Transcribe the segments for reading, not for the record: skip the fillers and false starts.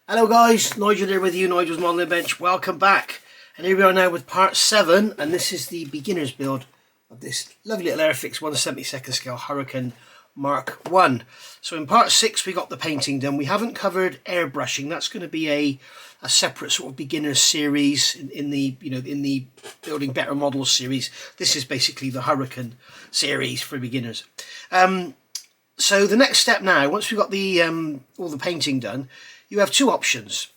Hello guys, Nigel here with you, Nigel's Modelling Bench. Welcome back. And here we are now with part 7, and this is the beginner's build of this lovely little Airfix 1/72 scale Hurricane Mark 1. So in part 6 we got the painting done. We haven't covered airbrushing. That's going to be a separate sort of beginner series in the Building Better Models series. This is basically the Hurricane series for beginners. So the next step now, once we've got the all the painting done, you have two options.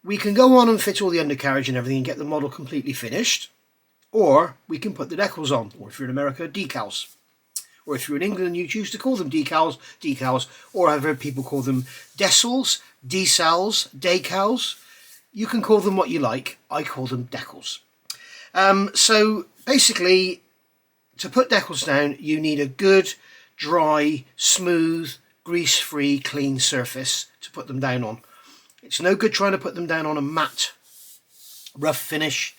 We can go on and fit all the undercarriage and everything and get the model completely finished, or we can put the decals on, or if you're in America, decals. Or if you're in England, you choose to call them decals, or I've heard people call them decals, decals. You can call them what you like. I call them decals. So basically, to put decals down, you need a good, dry, smooth, grease-free, clean surface to put them down on. It's no good trying to put them down on a matte, rough finish.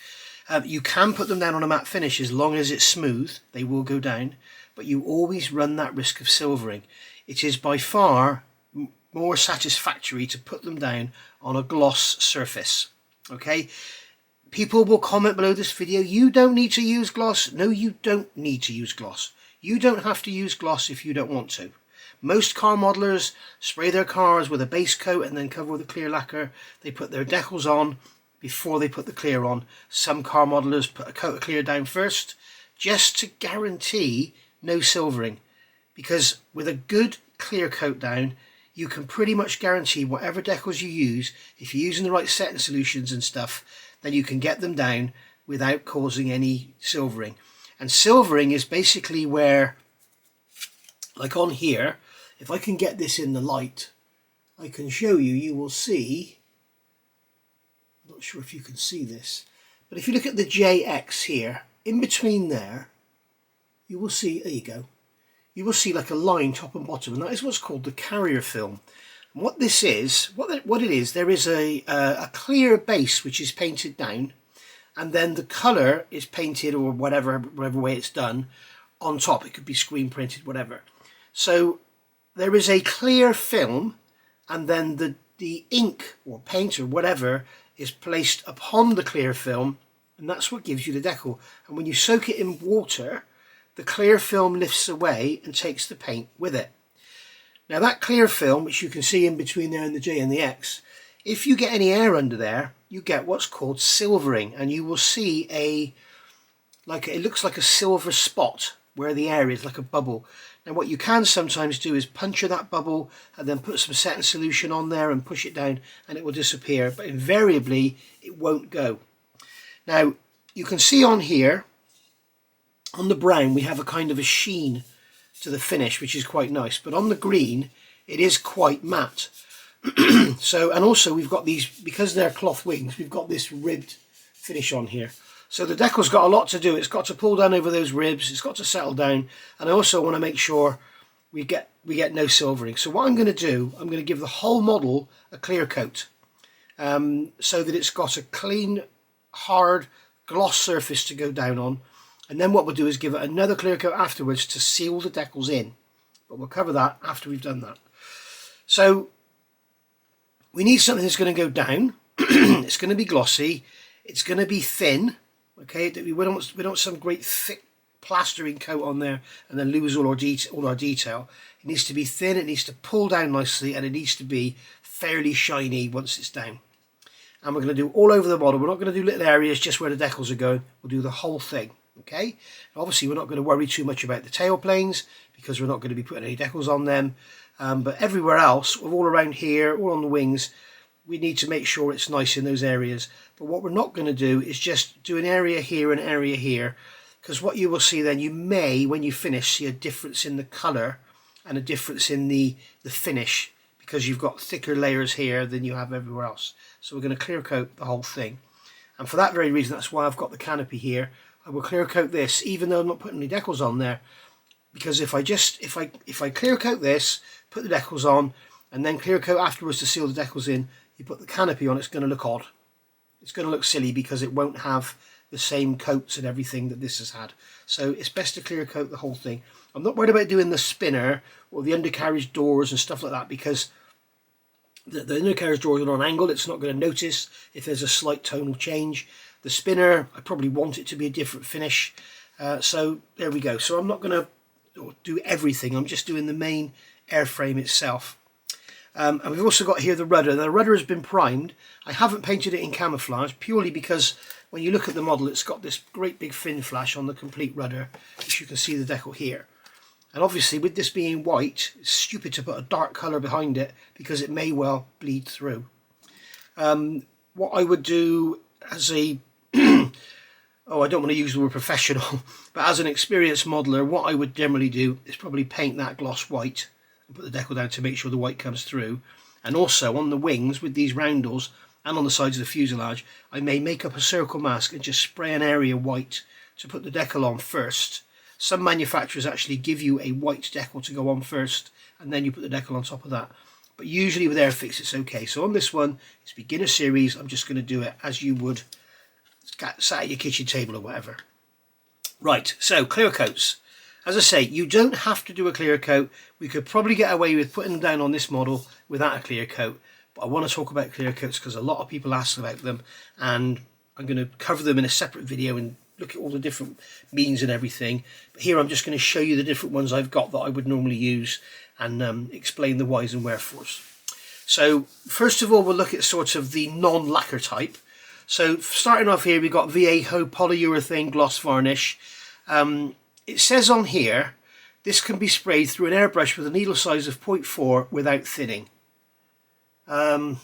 You can put them down on a matte finish as long as it's smooth. They will go down, but you always run that risk of silvering. It is by far more satisfactory to put them down on a gloss surface. Okay, people will comment below this video, you don't need to use gloss. No, you don't need to use gloss. You don't have to use gloss if you don't want to. Most car modelers spray their cars with a base coat and then cover with a clear lacquer. They put their decals on before they put the clear on. Some car modelers put a coat of clear down first, just to guarantee no silvering. Because with a good clear coat down, you can pretty much guarantee whatever decals you use, if you're using the right setting solutions and stuff, then you can get them down without causing any silvering. And silvering is basically where, like on here, if I can get this in the light, I can show you, you will see, I'm not sure if you can see this, but if you look at the JX here, in between there, you will see, there you go, you will see like a line top and bottom, and that is what's called the carrier film. And what this is, what it is, there is a clear base which is painted down, and then the colour is painted, or whatever way it's done, on top. It could be screen printed, whatever. So there is a clear film, and then the ink or paint or whatever is placed upon the clear film, and that's what gives you the decal. And when you soak it in water, the clear film lifts away and takes the paint with it. Now that clear film, which you can see in between there and the J and the X, if you get any air under there, you get what's called silvering, and you will see it looks like a silver spot where the air is, like a bubble. Now what you can sometimes do is puncture that bubble and then put some setting solution on there and push it down, and it will disappear, but invariably it won't go. Now you can see on here, on the brown, we have a kind of a sheen to the finish, which is quite nice, but on the green it is quite matte. So, and also we've got these, because they're cloth wings, we've got this ribbed finish on here. So the decal's got a lot to do. It's got to pull down over those ribs, it's got to settle down, and I also want to make sure we get no silvering. So what I'm going to do, I'm going to give the whole model a clear coat, so that it's got a clean, hard gloss surface to go down on, and then what we'll do is give it another clear coat afterwards to seal the decals in, but we'll cover that after we've done that. So we need something that's going to go down. It's going to be glossy, it's going to be thin. Okay, we don't want some great thick plastering coat on there and then lose all our detail. It needs to be thin, it needs to pull down nicely, and it needs to be fairly shiny once it's down. And we're going to do all over the model. We're not going to do little areas just where the decals are going. We'll do the whole thing. Okay, and obviously we're not going to worry too much about the tail planes because we're not going to be putting any decals on them. But everywhere else, all around here, all on the wings, we need to make sure it's nice in those areas. But what we're not going to do is just do an area here and an area here, because what you will see then, you may, when you finish, see a difference in the colour and a difference in the finish, because you've got thicker layers here than you have everywhere else. So we're going to clear coat the whole thing, and for that very reason, that's why I've got the canopy here. I will clear coat this, even though I'm not putting any decals on there, because if I clear coat this, put the decals on, and then clear coat afterwards to seal the decals in, you put the canopy on, it's going to look odd. It's going to look silly because it won't have the same coats and everything that this has had. So it's best to clear coat the whole thing. I'm not worried about doing the spinner or the undercarriage doors and stuff like that, because The undercarriage drawer is on an angle. It's not going to notice if there's a slight tonal change. The spinner, I probably want it to be a different finish. So there we go. So I'm not going to do everything. I'm just doing the main airframe itself. And we've also got here the rudder. Now, the rudder has been primed. I haven't painted it in camouflage purely because when you look at the model, it's got this great big fin flash on the complete rudder, which you can see the decal here. And obviously with this being white, it's stupid to put a dark colour behind it because it may well bleed through. What I would do as a, oh, I don't want to use the word professional, but as an experienced modeller, what I would generally do is probably paint that gloss white and put the decal down to make sure the white comes through. And also on the wings with these roundels and on the sides of the fuselage, I may make up a circle mask and just spray an area white to put the decal on first. Some manufacturers actually give you a white decal to go on first and then you put the decal on top of that. But usually with Airfix it's okay. So on this one, it's beginner series, I'm just going to do it as you would sat at your kitchen table or whatever. Right, so clear coats. As I say, you don't have to do a clear coat. We could probably get away with putting them down on this model without a clear coat. But I want to talk about clear coats because a lot of people ask about them, and I'm going to cover them in a separate video and look at all the different means and everything. But here I'm just going to show you the different ones I've got that I would normally use and explain the whys and wherefores. So first of all, we'll look at sort of the non-lacquer type. So starting off here, we've got Viejo polyurethane gloss varnish. It says on here, this can be sprayed through an airbrush with a needle size of 0.4 without thinning. I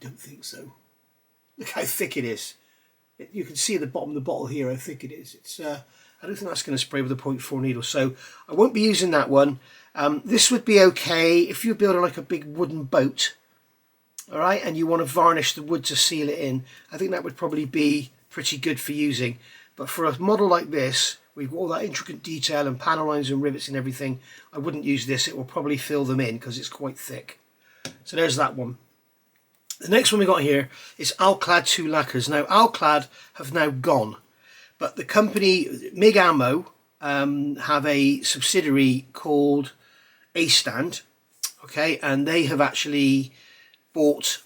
don't think so. Look how thick it is. You can see at the bottom of the bottle here how thick it is. It's I don't think that's going to spray with a 0.4 needle, so I won't be using that one. This would be okay if you're building like a big wooden boat, all right, and you want to varnish the wood to seal it in. I think that would probably be pretty good for using. But for a model like this, we've got all that intricate detail and panel lines and rivets and everything, I wouldn't use this. It will probably fill them in because it's quite thick. So there's that one. The next one we got here is Alclad 2 lacquers. Now Alclad have now gone, but the company Mk.1 have a subsidiary called A-Stand, okay, and they have actually bought,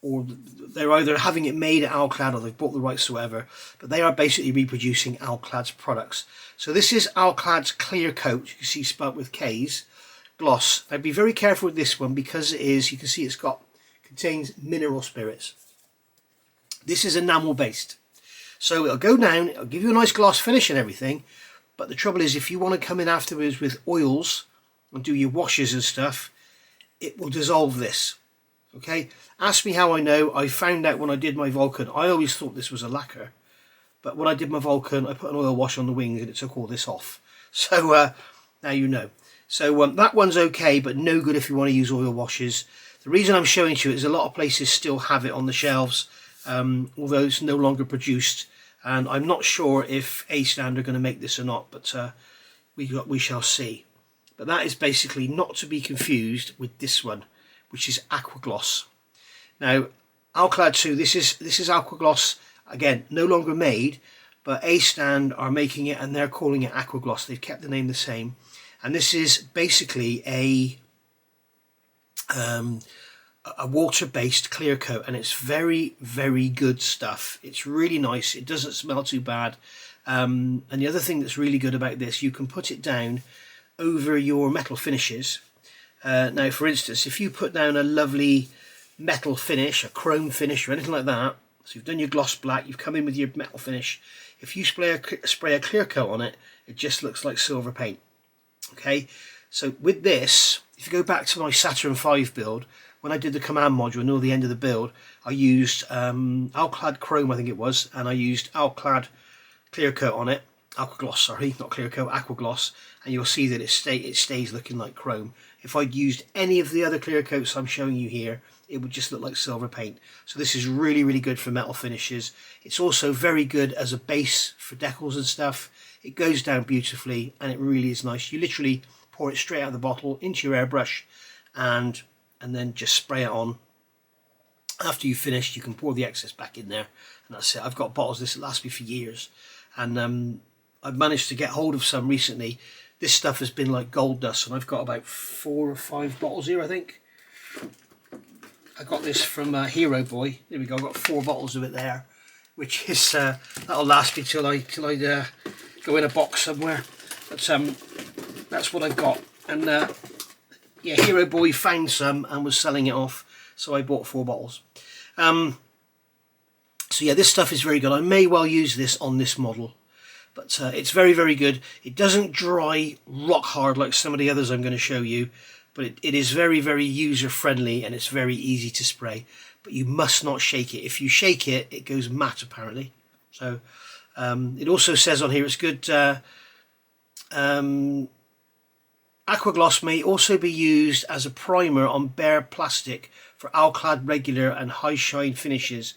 or they're either having it made at Alclad or they've bought the rights to whatever, but they are basically reproducing Alclad's products. So this is Alclad's clear coat, you can see spelt with K's, gloss. Now be very careful with this one because it is, you can see it's contains mineral spirits. This is enamel based. So it'll go down, it'll give you a nice gloss finish and everything, but the trouble is if you want to come in afterwards with oils and do your washes and stuff, it will dissolve this. Okay, ask me how I know. I found out when I did my Vulcan. I always thought this was a lacquer, but when I did my Vulcan, I put an oil wash on the wings and it took all this off. So now you know. So that one's okay, but no good if you want to use oil washes. The reason I'm showing it to you is a lot of places still have it on the shelves, although it's no longer produced. And I'm not sure if A-Stand are going to make this or not, but we shall see. But that is basically not to be confused with this one, which is Aqua Gloss. Now, Alclad 2, this is Aqua Gloss, again, no longer made, but A-Stand are making it and they're calling it Aqua Gloss. They've kept the name the same. And this is basically a water-based clear coat, and it's very, very good stuff. It's really nice. It doesn't smell too bad. And the other thing that's really good about this, you can put it down over your metal finishes. Now, for instance, if you put down a lovely metal finish, a chrome finish or anything like that, so you've done your gloss black, you've come in with your metal finish, if you spray a clear coat on it, it just looks like silver paint. Okay, so with this, if you go back to my Saturn V build, when I did the command module near the end of the build, I used Alclad Chrome, I think it was, and I used Alclad clear coat on it, Aqua Gloss, sorry, not clear coat, Aqua Gloss, and you'll see that it stays looking like chrome. If I'd used any of the other clear coats I'm showing you here, it would just look like silver paint. So this is really, really good for metal finishes. It's also very good as a base for decals and stuff. It goes down beautifully and it really is nice. You literally pour it straight out of the bottle into your airbrush and then just spray it on. After you've finished, you can pour the excess back in there, and that's it. I've got bottles of this that last me for years, and I've managed to get hold of some recently. This stuff has been like gold dust, and I've got about 4 or 5 bottles here, I think. I got this from Hero Boy. There we go. I've got 4 bottles of it there, which is that'll last me till I go in a box somewhere. But that's what I've got. And yeah, Hero Boy found some and was selling it off, so I bought 4 bottles. So yeah, this stuff is very good. I may well use this on this model, but it's very, very good. It doesn't dry rock hard like some of the others I'm going to show you, but it is very, very user friendly and it's very easy to spray. But you must not shake it. If you shake it, it goes matte apparently. So it also says on here it's good. Aqua gloss may also be used as a primer on bare plastic for alclad regular and high shine finishes,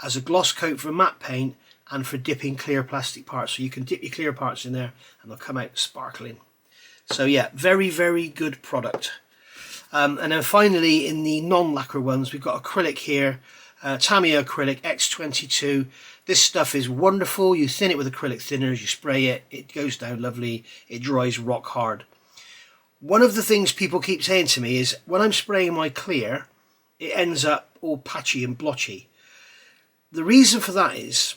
as a gloss coat for matte paint, and for dipping clear plastic parts. So you can dip your clear parts in there and they'll come out sparkling. So yeah, very, very good product. And then finally, in the non-lacquer ones, we've got acrylic here, Tamiya acrylic X22. This stuff is wonderful. You thin it with acrylic thinners, you spray it, it goes down lovely, it dries rock hard. One of the things people keep saying to me is when I'm spraying my clear, it ends up all patchy and blotchy. The reason for that is,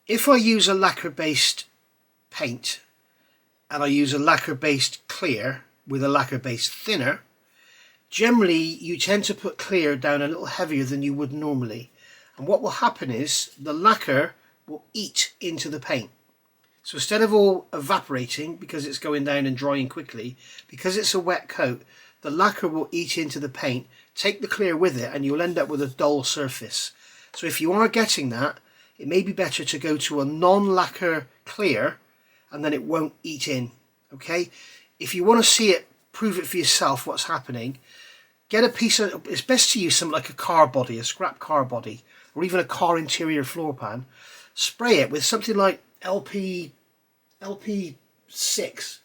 if I use a lacquer-based paint and I use a lacquer-based clear with a lacquer-based thinner, generally you tend to put clear down a little heavier than you would normally. And what will happen is the lacquer will eat into the paint. So instead of all evaporating because it's going down and drying quickly, because it's a wet coat, the lacquer will eat into the paint, take the clear with it, and you'll end up with a dull surface. So if you are getting that, it may be better to go to a non-lacquer clear, and then it won't eat in, okay? If you want to see it, prove it for yourself what's happening, get a piece of, it's best to use something like a car body, a scrap car body, or even a car interior floor pan. Spray it with something like LP 6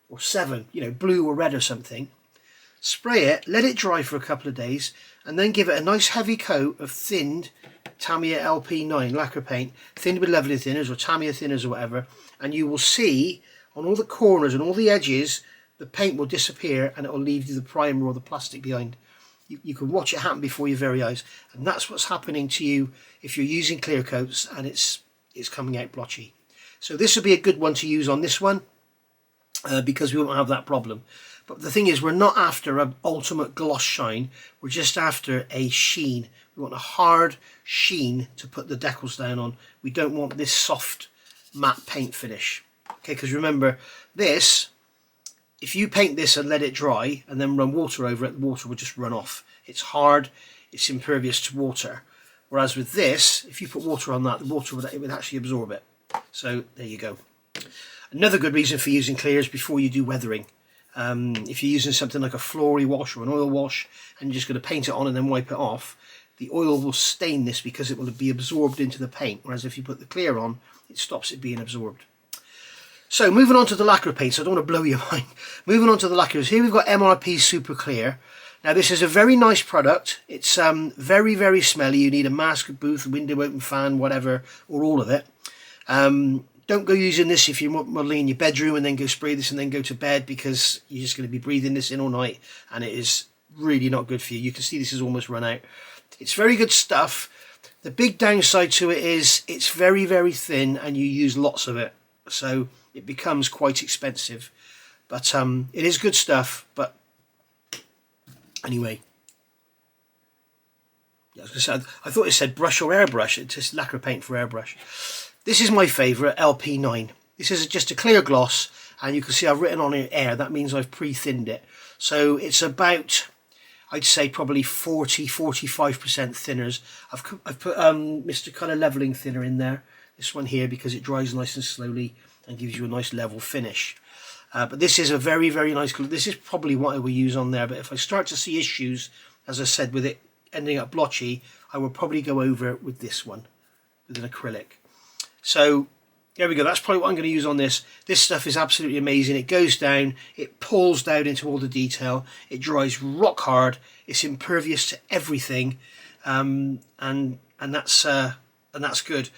or 7, you know, blue or red or something. Spray it, let it dry for a couple of days, and then give it a nice heavy coat of thinned Tamiya LP9 lacquer paint, thinned with leveling thinners or Tamiya thinners or whatever, and you will see on all the corners and all the edges the paint will disappear and it will leave you the primer or the plastic behind. You can watch it happen before your very eyes, and that's what's happening to you if you're using clear coats and it's coming out blotchy. So this would be a good one to use on this one because we won't have that problem. But the thing is, we're not after an ultimate gloss shine, we're just after a sheen. We want a hard sheen to put the decals down on. We don't want this soft matte paint finish. Okay, because remember, this, if you paint this and let it dry and then run water over it, the water will just run off. It's hard, it's impervious to water. Whereas with this, if you put water on that, the water would actually absorb it. So there you go. Another good reason for using clear is before you do weathering. If you're using something like a flory wash or an oil wash and you're just going to paint it on and then wipe it off, the oil will stain this because it will be absorbed into the paint, whereas if you put the clear on, it stops it being absorbed. So moving on to the lacquer paints, I don't want to blow your mind. Moving on to the lacquers, here we've got MRP Super Clear. Now this is a very nice product. It's very, very smelly. You need a mask, a booth, a window open fan, whatever, or all of it. Don't go using this if you're modelling in your bedroom and then go spray this and then go to bed, because you're just going to be breathing this in all night and it is really not good for you. You can see this is almost run out. It's very good stuff. The big downside to it is it's very, very thin and you use lots of it. So it becomes quite expensive. But it is good stuff. But anyway. Yeah, I was going to say, I thought it said brush or airbrush. It's just lacquer paint for airbrush. This is my favourite, LP9. This is just a clear gloss, and you can see I've written on it air. That means I've pre-thinned it. So it's about, I'd say probably 40-45% thinners. I've put Mr. Colour Leveling Thinner in there. This one here, because it dries nice and slowly and gives you a nice level finish. But this is a very, very nice colour. This is probably what I will use on there. But if I start to see issues, as I said, with it ending up blotchy, I will probably go over it with this one, with an acrylic. So there we go, that's probably what I'm going to use on this. This stuff is absolutely amazing. It goes down, it pulls down into all the detail, it dries rock hard, it's impervious to everything, and that's good.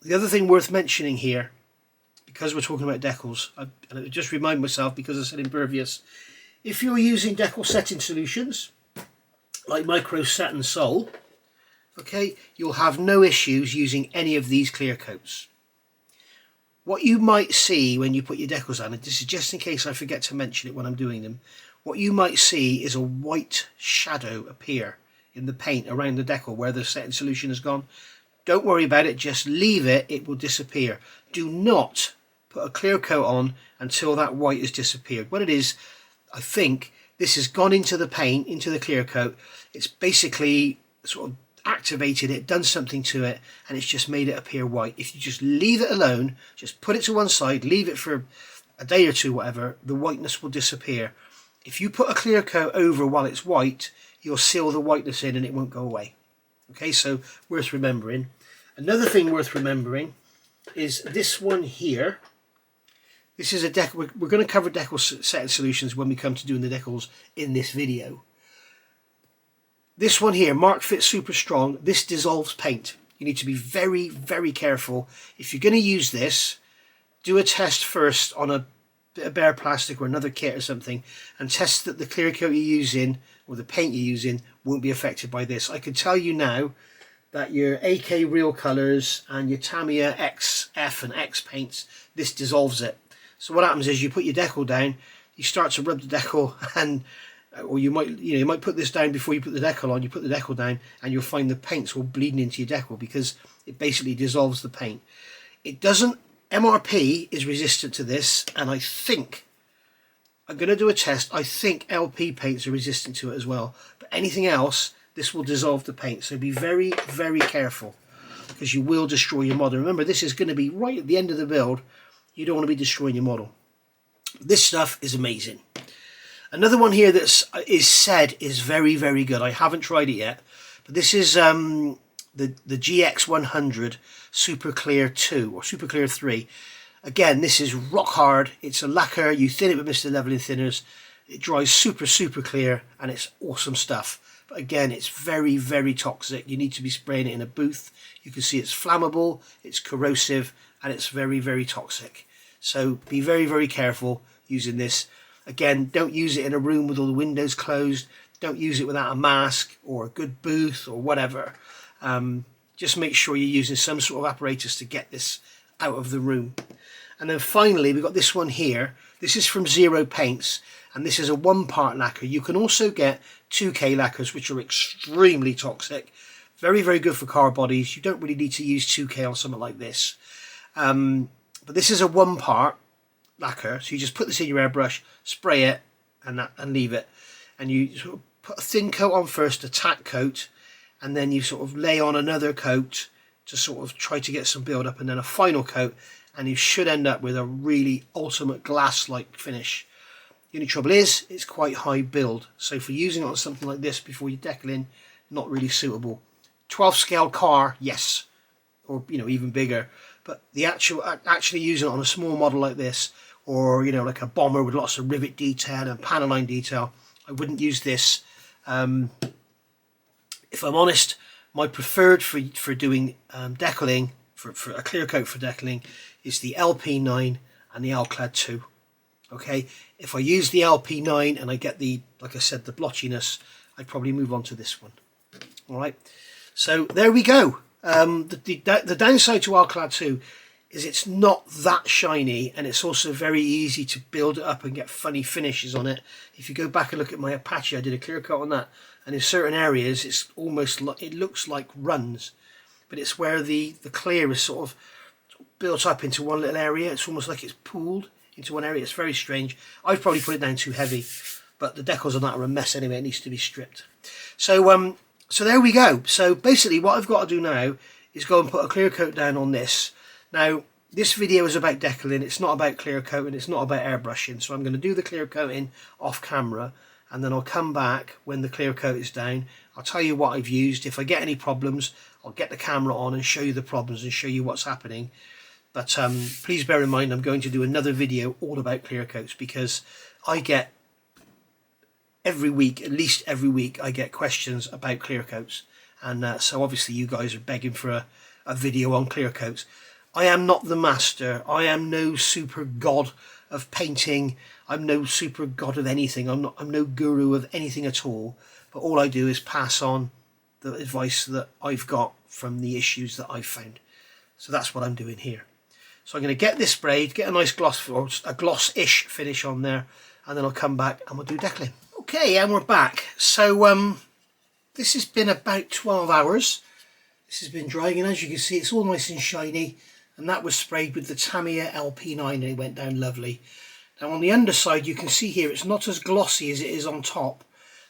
The other thing worth mentioning here, because we're talking about decals, and I just remind myself because I said impervious, if you're using decal setting solutions, like micro satin sole, okay, you'll have no issues using any of these clear coats. What you might see when you put your decals on, and this is just in case I forget to mention it when I'm doing them, what you might see is a white shadow appear in the paint around the decal where the setting solution has gone. Don't worry about it, just leave it, it will disappear. Do not put a clear coat on until that white has disappeared. What it is, I think, this has gone into the paint, into the clear coat. It's basically sort of activated it, done something to it, and it's just made it appear white. If you just leave it alone, just put it to one side, leave it for a day or two, whatever, the whiteness will disappear. If you put a clear coat over while it's white, you'll seal the whiteness in and it won't go away. Okay, so worth remembering. Another thing worth remembering is this one here. This is a decal. We're going to cover decal setting solutions when we come to doing the decals in this video. This one here, Mark Fit Super Strong, this dissolves paint. You need to be very, very careful. If you're going to use this, do a test first on a bit of bare plastic or another kit or something, and test that the clear coat you're using or the paint you're using won't be affected by this. I can tell you now that your AK Real Colours and your Tamiya XF and X paints, this dissolves it. So what happens is you put your decal down, you start to rub the decal, and or you might put this down before you put the decal on. You put the decal down and you'll find the paint's all bleeding into your decal because it basically dissolves the paint. It doesn't, MRP is resistant to this, and I think, I'm going to do a test, I think LP paints are resistant to it as well. But anything else, this will dissolve the paint. So be very, very careful because you will destroy your model. Remember, this is going to be right at the end of the build. You don't want to be destroying your model. This stuff is amazing. Another one here that is very, very good. I haven't tried it yet, but this is the GX100 Super Clear 2 or Super Clear 3. Again, this is rock hard. It's a lacquer. You thin it with Mr. Leveling Thinners. It dries super, super clear, and it's awesome stuff. But again, it's very, very toxic. You need to be spraying it in a booth. You can see it's flammable, it's corrosive, and it's very, very toxic. So be very, very careful using this. Again, don't use it in a room with all the windows closed. Don't use it without a mask or a good booth or whatever. Just make sure you're using some sort of apparatus to get this out of the room. And then finally, we've got this one here. This is from Zero Paints, and this is a 1-part lacquer. You can also get 2K lacquers, which are extremely toxic. Very, very good for car bodies. You don't really need to use 2K on something like this. But this is a 1-part lacquer, so you just put this in your airbrush, spray it, and leave it, and you sort of put a thin coat on first, a tack coat, and then you sort of lay on another coat to sort of try to get some build up, and then a final coat, and you should end up with a really ultimate glass-like finish. The only trouble is it's quite high build, so for using it on something like this before you decal in, not really suitable. 12 scale car, yes, or even bigger, but the actually using it on a small model like this, or like a bomber with lots of rivet detail and panel line detail, I wouldn't use this. If I'm honest, my preferred for doing decaling, for a clear coat for decaling, is the LP9 and the Alclad 2. Okay, if I use the LP9 and I get like I said, the blotchiness, I'd probably move on to this one. All right, so there we go. The downside to Alclad 2 is it's not that shiny, and it's also very easy to build it up and get funny finishes on it. If you go back and look at my Apache, I did a clear coat on that, and in certain areas it's almost like, it looks like runs, but it's where the clear is sort of built up into one little area. It's almost like it's pooled into one area. It's very strange. I've probably put it down too heavy, but the decals on that are a mess anyway. It needs to be stripped. So so there we go. So basically what I've got to do now is go and put a clear coat down on this. Now, this video is about decaling. It's not about clear coating. It's not about airbrushing. So I'm going to do the clear coating off camera, and then I'll come back when the clear coat is down. I'll tell you what I've used. If I get any problems, I'll get the camera on and show you the problems and show you what's happening. But please bear in mind, I'm going to do another video all about clear coats, because I get every week, at least every week, I get questions about clear coats. And so obviously you guys are begging for a video on clear coats. I am not the master. I am no super god of painting. I'm no super god of anything. I'm no guru of anything at all. but all I do is pass on the advice that I've got from the issues that I've found. So that's what I'm doing here. So I'm going to get this sprayed, get a nice gloss, or a gloss-ish finish on there, and then I'll come back and we'll do decaling. Okay, and we're back. So this has been about 12 hours. This has been drying, and as you can see, it's all nice and shiny, and that was sprayed with the Tamiya LP9 and it went down lovely. Now on the underside, you can see here it's not as glossy as it is on top,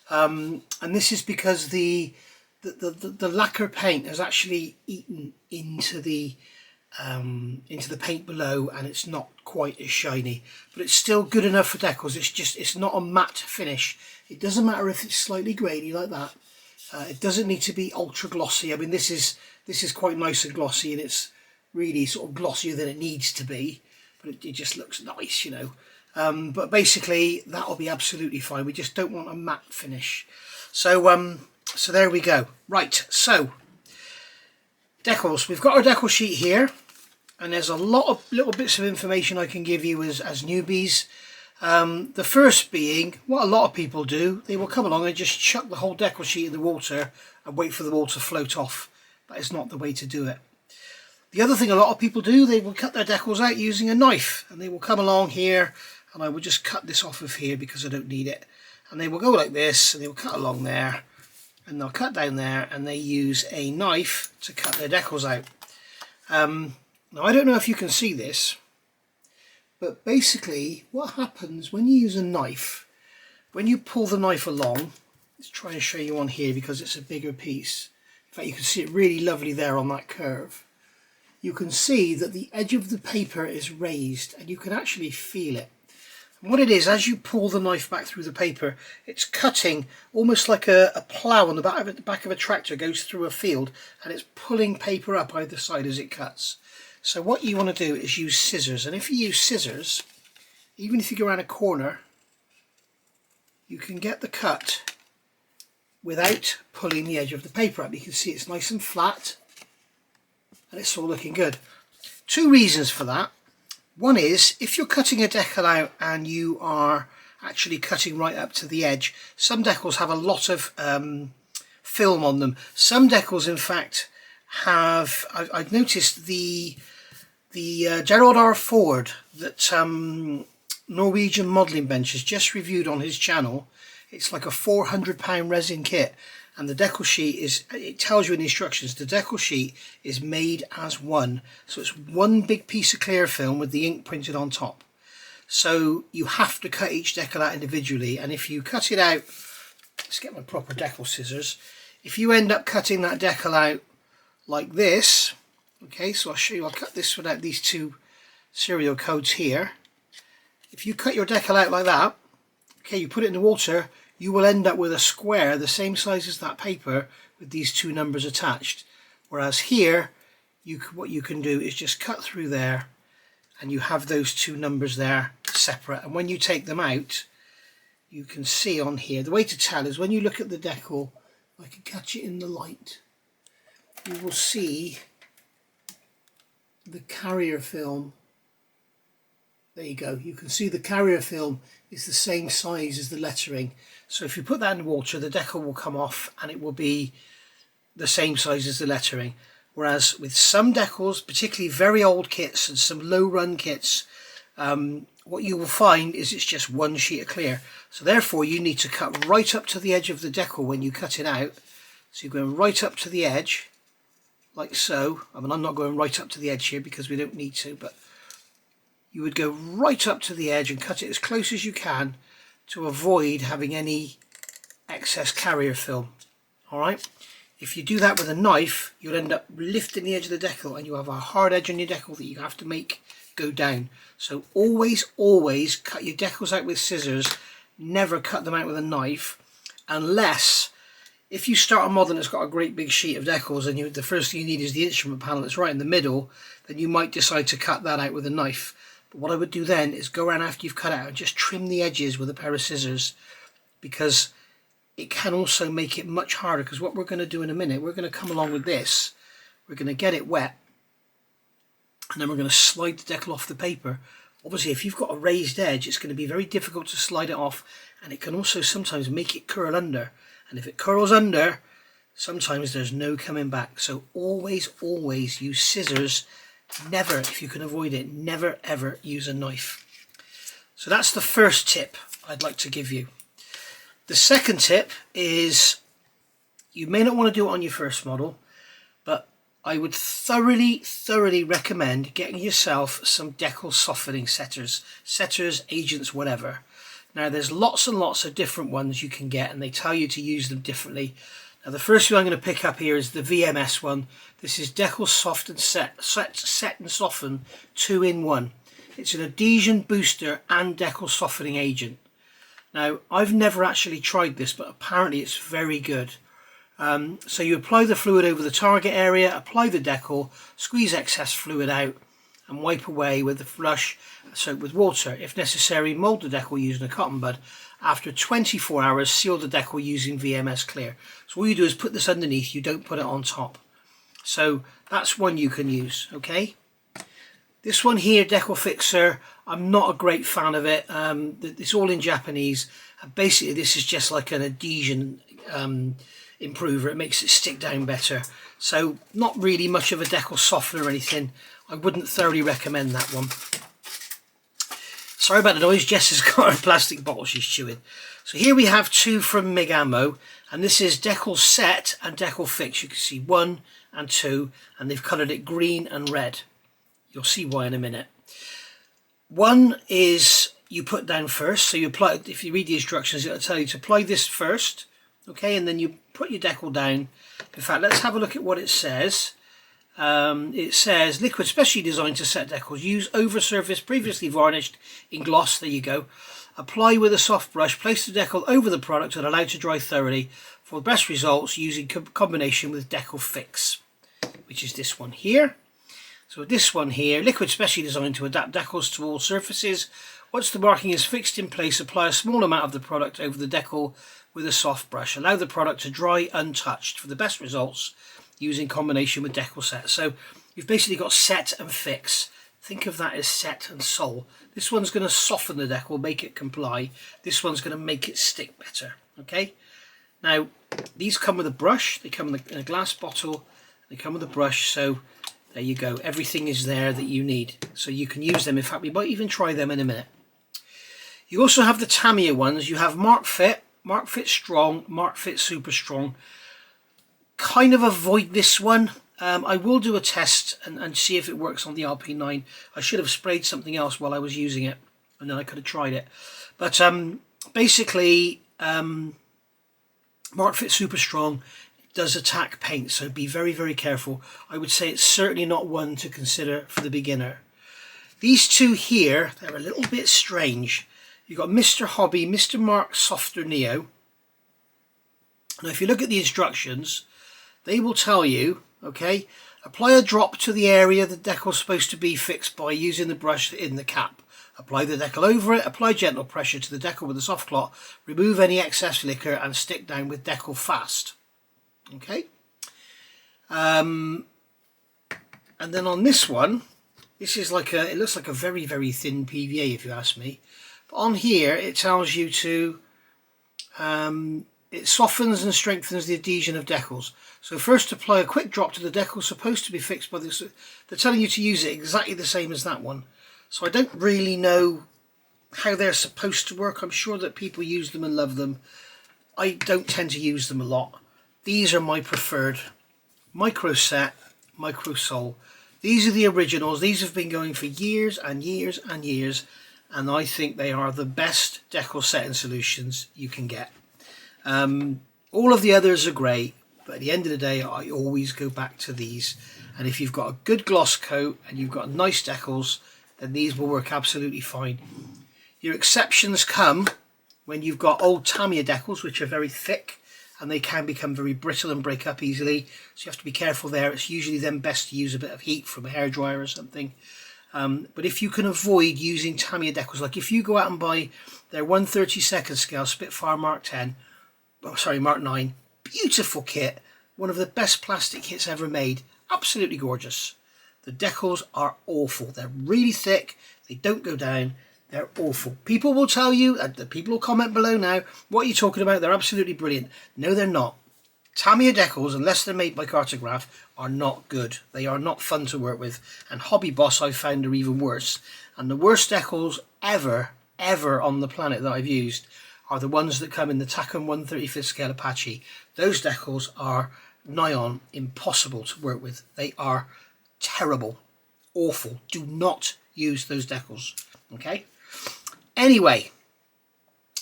and this is because the lacquer paint has actually eaten into the paint below, and it's not quite as shiny, but it's still good enough for decals. It's not a matte finish. It doesn't matter if it's slightly grainy like that. It doesn't need to be ultra glossy. I mean, this is quite nice and glossy, and it's really sort of glossier than it needs to be, but it just looks nice, you know. But basically that'll be absolutely fine. We just don't want a matte finish. So so there we go. Right, so decals. We've got our decal sheet here, and there's a lot of little bits of information I can give you as newbies. The first being, what a lot of people do, they will come along and just chuck the whole decal sheet in the water and wait for the water to float off. That is not the way to do it. The other thing a lot of people do, they will cut their decals out using a knife, and they will come along here, and I will just cut this off of here because I don't need it, and they will go like this, and they will cut along there, and they'll cut down there, and they use a knife to cut their decals out. Now I don't know if you can see this, but basically what happens when you use a knife, when you pull the knife along, let's try and show you on here because it's a bigger piece. In fact, you can see it really lovely there on that curve. You can see that the edge of the paper is raised, and you can actually feel it. And what it is, as you pull the knife back through the paper, it's cutting almost like a plough on the back of a tractor goes through a field, and it's pulling paper up either side as it cuts. So what you want to do is use scissors, and if you use scissors, even if you go around a corner, you can get the cut without pulling the edge of the paper up. You can see it's nice and flat, and it's all looking good. Two reasons for that. One is, if you're cutting a decal out and you are actually cutting right up to the edge, some decals have a lot of film on them. Some decals, in fact, have, I've noticed the Gerald R. Ford that Norwegian modelling bench has just reviewed on his channel. It's like a £400 resin kit, and the decal sheet is, it tells you in the instructions, the decal sheet is made as one. So it's one big piece of clear film with the ink printed on top. So you have to cut each decal out individually, and if you cut it out, let's get my proper decal scissors, if you end up cutting that decal out like this, okay, so I'll show you, I'll cut this without these two serial codes here. If you cut your decal out like that, okay, you put it in the water, you will end up with a square the same size as that paper with these two numbers attached. Whereas here, what you can do is just cut through there, and you have those two numbers there separate. And when you take them out, you can see on here, the way to tell is when you look at the decal, I can catch it in the light, you will see the carrier film. There you go, you can see the carrier film is the same size as the lettering. So if you put that in the water, the decal will come off and it will be the same size as the lettering. Whereas with some decals, particularly very old kits and some low run kits, what you will find is it's just one sheet of clear. So therefore you need to cut right up to the edge of the decal when you cut it out. So you're going right up to the edge, like so. I mean, I'm not going right up to the edge here because we don't need to, but you would go right up to the edge and cut it as close as you can to avoid having any excess carrier film. Alright, if you do that with a knife, you'll end up lifting the edge of the decal and you have a hard edge on your decal that you have to make go down. So always cut your decals out with scissors, never cut them out with a knife, unless if you start a model that's got a great big sheet of decals and the first thing you need is the instrument panel that's right in the middle, then you might decide to cut that out with a knife. But what I would do then is go around after you've cut out and just trim the edges with a pair of scissors, because it can also make it much harder. Because what we're going to do in a minute, we're going to come along with this, we're going to get it wet, and then we're going to slide the decal off the paper. Obviously if you've got a raised edge, it's going to be very difficult to slide it off, and it can also sometimes make it curl under, And if it curls under, sometimes there's no coming back. So always, always use scissors. Never, if you can avoid it, never ever use a knife. So that's the first tip I'd like to give you. The second tip is, you may not want to do it on your first model, but I would thoroughly recommend getting yourself some decal softening setters, agents, whatever. Now there's lots and lots of different ones you can get, and they tell you to use them differently. Now the first one I'm going to pick up here is the VMS one. This is Decal Soft and Set and Soften 2-in-1. It's an adhesion booster and decal softening agent. Now I've never actually tried this, but apparently it's very good. So you apply the fluid over the target area, apply the decal, squeeze excess fluid out and wipe away with the flush soap with water. If necessary, mould the decal using a cotton bud. After 24 hours, seal the decal using VMS Clear. So all you do is put this underneath, you don't put it on top. So that's one you can use, okay? This one here, Decal Fixer, I'm not a great fan of it. It's all in Japanese. Basically, this is just like an adhesion improver. It makes it stick down better. So not really much of a decal softener or anything. I wouldn't thoroughly recommend that one. Sorry about the noise, Jess has got a plastic bottle she's chewing. So here we have two from MIG Ammo, and this is Decal Set and Decal Fix. You can see 1 and 2, and they've coloured it green and red. You'll see why in a minute. One is you put down first, so you apply, if you read the instructions, it'll tell you to apply this first, okay, and then you put your decal down. In fact, let's have a look at what it says. It says liquid specially designed to set decals. Use over surface previously varnished in gloss. There you go. Apply with a soft brush. Place the decal over the product and allow to dry thoroughly. For the best results, using combination with Decal Fix, which is this one here. So this one here, liquid specially designed to adapt decals to all surfaces. Once the marking is fixed in place, apply a small amount of the product over the decal with a soft brush. Allow the product to dry untouched. For the best results, using combination with Decal Set. So you've basically got set and fix. Think of that as set and sol. This one's going to soften the decal, make it comply. This one's going to make it stick better. Okay. Now these come with a brush. They come in a glass bottle. They come with a brush. So there you go. Everything is there that you need. So you can use them. In fact, we might even try them in a minute. You also have the Tamiya ones. You have Mark Fit Strong, Mark Fit Super Strong. Kind of avoid this one. I will do a test and see if it works on the RP9. I should have sprayed something else while I was using it, and then I could have tried it. But basically, Mark Fit Super Strong does attack paint, so be very careful. I would say it's certainly not one to consider for the beginner. These two here, they're a little bit strange. You've got Mr. Hobby, Mr. Mark Softer Neo. Now if you look at the instructions, they will tell you, okay, apply a drop to the area the decal is supposed to be fixed by using the brush in the cap. Apply the decal over it, apply gentle pressure to the decal with a soft cloth, remove any excess liquor and stick down with decal fast. Okay. And then on this one, this is like it looks like a very thin PVA if you ask me. But on here it tells you to it softens and strengthens the adhesion of decals. So first apply a quick drop to the decal supposed to be fixed by this. They're telling you to use it exactly the same as that one. So I don't really know how they're supposed to work. I'm sure that people use them and love them. I don't tend to use them a lot. These are my preferred. Micro Set, Micro Sol. These are the originals. These have been going for years and years and years. And I think they are the best decal setting solutions you can get. All of the others are great, but at the end of the day I always go back to these. And if you've got a good gloss coat and you've got nice decals, then these will work absolutely fine. Your exceptions come when you've got old Tamiya decals, which are very thick and they can become very brittle and break up easily, so you have to be careful there. It's usually then best to use a bit of heat from a hairdryer or something. But if you can avoid using Tamiya decals, like if you go out and buy their 1/32 scale Spitfire Mark 10, oh sorry, Mark 9, beautiful kit, one of the best plastic kits ever made, absolutely gorgeous. The decals are awful. They're really thick, they don't go down, They're awful. People will tell you, the people will comment below now, what are you talking about? They're absolutely brilliant. No, they're not. Tamiya decals, unless they're made by Cartograph, are not good. They are not fun to work with. And Hobby Boss, I've found, are even worse. And the worst decals ever on the planet that I've used are the ones that come in the Takom 1/35 scale Apache. Those decals are nigh on impossible to work with. They are terrible, awful. Do not use those decals. Okay? Anyway,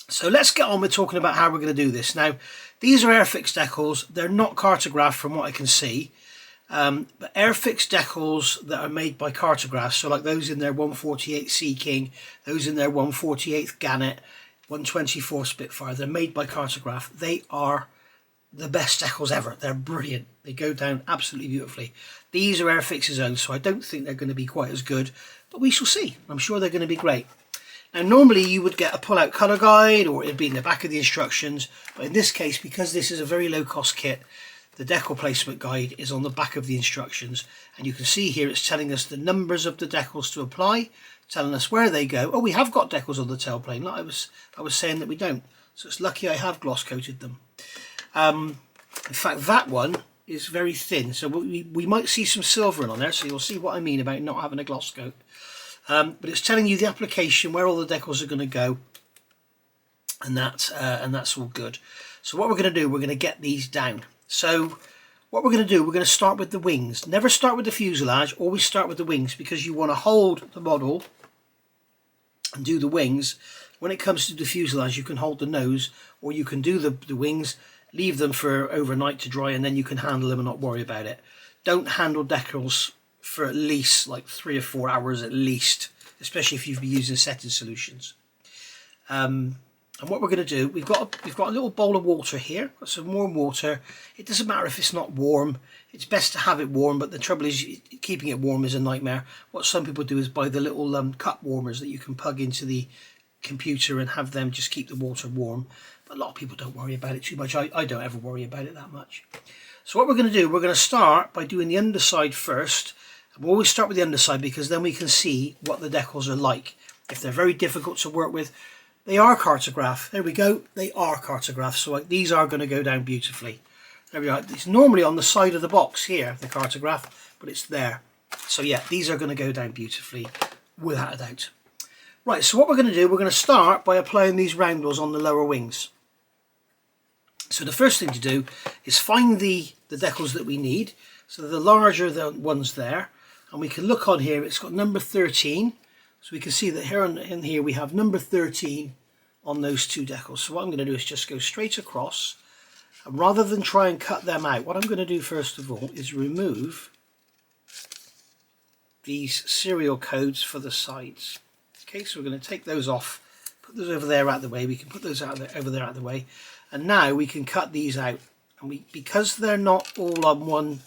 so let's get on with talking about how we're going to do this. Now, these are Airfix decals. They're not Cartograph from what I can see. But Airfix decals that are made by Cartograph, so like those in their 148 Sea King, those in their 148th Gannet, 124 Spitfire, they're made by Cartograph. They are the best decals ever. They're brilliant. They go down absolutely beautifully. These are Airfix's own, so I don't think they're going to be quite as good, but we shall see. I'm sure they're going to be great. Now, normally you would get a pull-out colour guide, or it'd be in the back of the instructions, but in this case, because this is a very low-cost kit, the decal placement guide is on the back of the instructions, and you can see here it's telling us the numbers of the decals to apply, telling us where they go. Oh, we have got decals on the tailplane. Like I was saying that we don't, so it's lucky I have gloss coated them. In fact, that one is very thin, so we might see some silvering on there, so you'll see what I mean about not having a gloss coat. But it's telling you the application, where all the decals are going to go, and that's all good. So what we're going to do, we're going to get these down. So what we're going to do, we're going to start with the wings. Never start with the fuselage, always start with the wings, because you want to hold the model and do the wings. When it comes to the fuselage, you can hold the nose, or you can do the wings, leave them for overnight to dry, and then you can handle them and not worry about it. Don't handle decals for at least like 3 or 4 hours at least, especially if you've been using setting solutions. And what we're going to do, we've got a little bowl of water here, got some warm water. It doesn't matter if it's not warm, it's best to have it warm, but the trouble is keeping it warm is a nightmare. What some people do is buy the little cup warmers that you can plug into the computer and have them just keep the water warm. But a lot of people don't worry about it too much. I don't ever worry about it that much. So what we're going to do, we're going to start by doing the underside first. We'll always start with the underside, because then we can see what the decals are like. If they're very difficult to work with, they are Cartograph. There we go. They are Cartograph. So like, these are going to go down beautifully. There we are. It's normally on the side of the box here, the Cartograph, but it's there. So yeah, these are going to go down beautifully, without a doubt. Right, so what we're going to do, we're going to start by applying these roundels on the lower wings. So the first thing to do is find the decals that we need. So the larger the ones there, and we can look on here, it's got number 13. So we can see that here in here we have number 13 on those two decals. So what I'm going to do is just go straight across, and rather than try and cut them out, what I'm going to do first of all is remove these serial codes for the sides. Okay, so we're going to take those off, put those over there out of the way. We can put those over there out of the way, and now we can cut these out. And because they're not all on one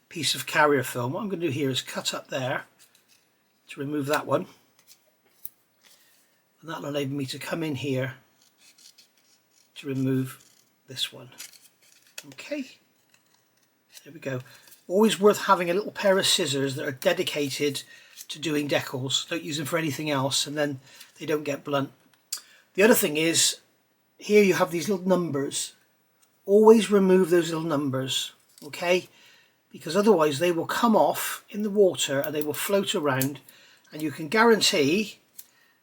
piece of carrier film, what I'm going to do here is cut up there to remove that one. And that'll enable me to come in here to remove this one. Okay, there we go. Always worth having a little pair of scissors that are dedicated to doing decals. Don't use them for anything else, and then they don't get blunt. The other thing is, here you have these little numbers. Always remove those little numbers, okay? Because otherwise they will come off in the water and they will float around, and you can guarantee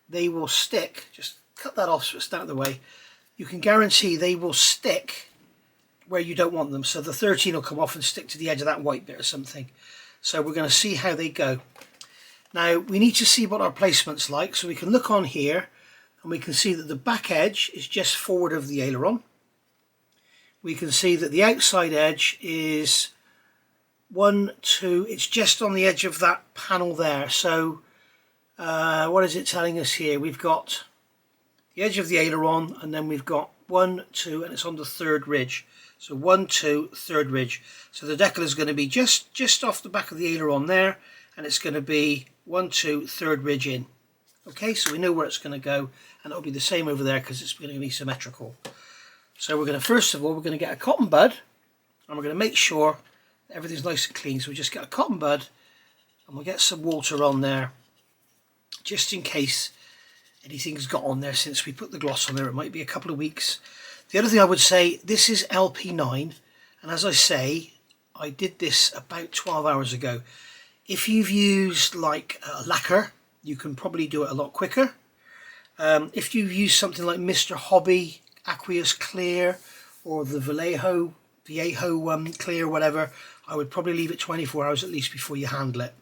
they will stick. Just cut that off so it's out of the way. You can guarantee they will stick where you don't want them. So the 13 will come off and stick to the edge of that white bit or something. So we're going to see how they go. Now we need to see what our placement's like. So we can look on here and we can see that the back edge is just forward of the aileron. We can see that the outside edge is 1, 2, it's just on the edge of that panel there. So what is it telling us here? We've got the edge of the aileron, and then we've got 1, 2, and it's on the third ridge. So 1, 2, third ridge. So the decal is going to be just off the back of the aileron there, and it's going to be 1, 2, third ridge in. Okay, so we know where it's going to go, and it'll be the same over there because it's going to be symmetrical. So we're going to, first of all, we're going to get a cotton bud, and we're going to make sure that everything's nice and clean. So we just get a cotton bud, and we'll get some water on there, just in case anything's got on there since we put the gloss on there. It might be a couple of weeks. The other thing I would say, this is LP9, and as I say, I did this about 12 hours ago. If you've used like Lacquer, you can probably do it a lot quicker. If you've used something like Mr. Hobby Aqueous Clear or the Viejo Clear, whatever, I would probably leave it 24 hours at least before you handle it.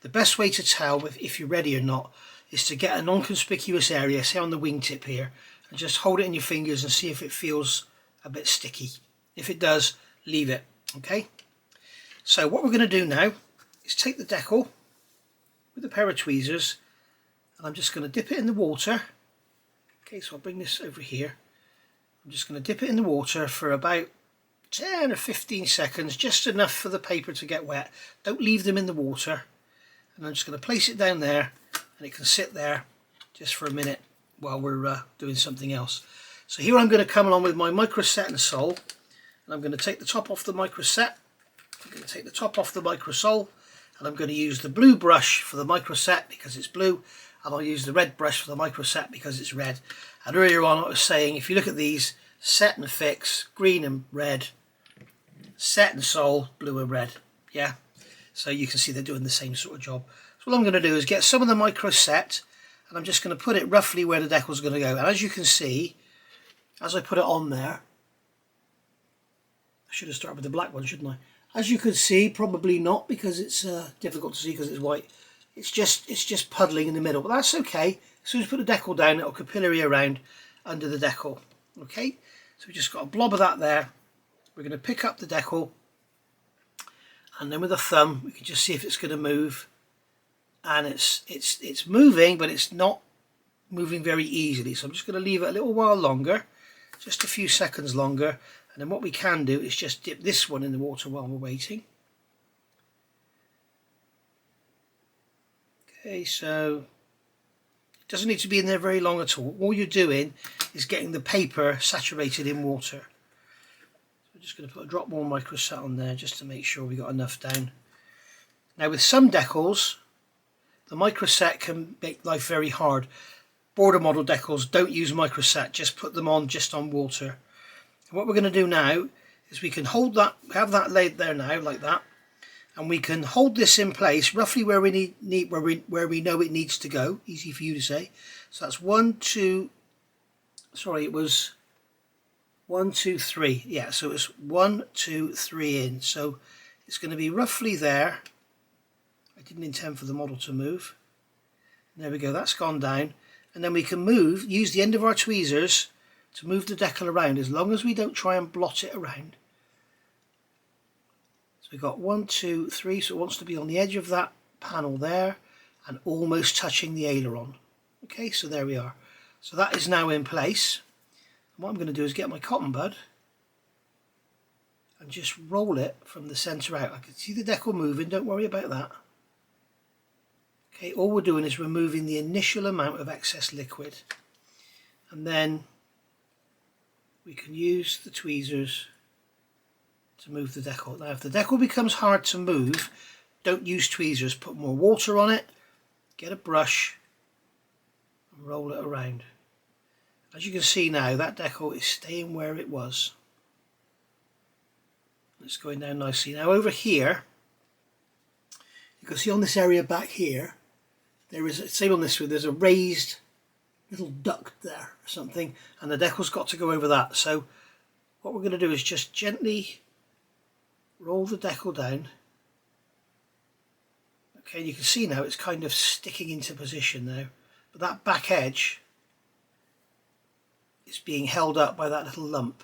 The best way to tell if you're ready or not is to get a non-conspicuous area, say on the wingtip here, and just hold it in your fingers and see if it feels a bit sticky. If it does, leave it. Okay, so what we're going to do now is take the decal with a pair of tweezers, and I'm just going to dip it in the water. Okay, so I'll bring this over here. I'm just going to dip it in the water for about 10 or 15 seconds, just enough for the paper to get wet. Don't leave them in the water. And I'm just going to place it down there, and it can sit there just for a minute while we're doing something else. So here I'm going to come along with my microset and sole, and I'm going to take the top off the microset. I'm going to take the top off the microsole, and I'm going to use the blue brush for the microset because it's blue, and I'll use the red brush for the microset because it's red. And earlier on I was saying, if you look at these, set and fix, green and red, set and sole, blue and red. Yeah, so you can see they're doing the same sort of job. So what I'm going to do is get some of the microset, and I'm just going to put it roughly where the decal's going to go. And as you can see, as I put it on there, I should have started with the black one, shouldn't I? As you can see, probably not, because it's difficult to see because it's white. It's just puddling in the middle, but that's okay. As soon as you put the decal down, it'll capillary around under the decal. Okay, so we just got a blob of that there. We're going to pick up the decal, and then with a thumb we can just see if it's going to move. And it's moving, but it's not moving very easily. So I'm just going to leave it a little while longer, just a few seconds longer. And then what we can do is just dip this one in the water while we're waiting. Okay, so it doesn't need to be in there very long at all. All you're doing is getting the paper saturated in water. So we're just going to put a drop more microset on there just to make sure we got enough down. Now with some decals, the microset can make life very hard. Border model decals don't use microset, just put them on just on water. And what we're going to do now is we can hold that, have that laid there now like that, and we can hold this in place roughly where we where we know it needs to go. Easy for you to say. So that's 1, 2. Sorry, it was 1, 2, 3. Yeah, so it's 1, 2, 3 in. So it's going to be roughly there. I didn't intend for the model to move. There we go, that's gone down. And then we can use the end of our tweezers to move the decal around, as long as we don't try and blot it around. So we've got 1, 2, 3, so it wants to be on the edge of that panel there and almost touching the aileron. Okay, so there we are. So that is now in place. And what I'm going to do is get my cotton bud and just roll it from the centre out. I can see the decal moving, don't worry about that. Okay, all we're doing is removing the initial amount of excess liquid, and then we can use the tweezers to move the decal. Now if the decal becomes hard to move, don't use tweezers, put more water on it, get a brush and roll it around. As you can see now, that decal is staying where it was. It's going down nicely. Now over here, you can see on this area back here, there is, same on this one, there's a raised little duct there or something, and the decal's got to go over that. So what we're going to do is just gently roll the decal down. Okay, you can see now it's kind of sticking into position now, but that back edge is being held up by that little lump.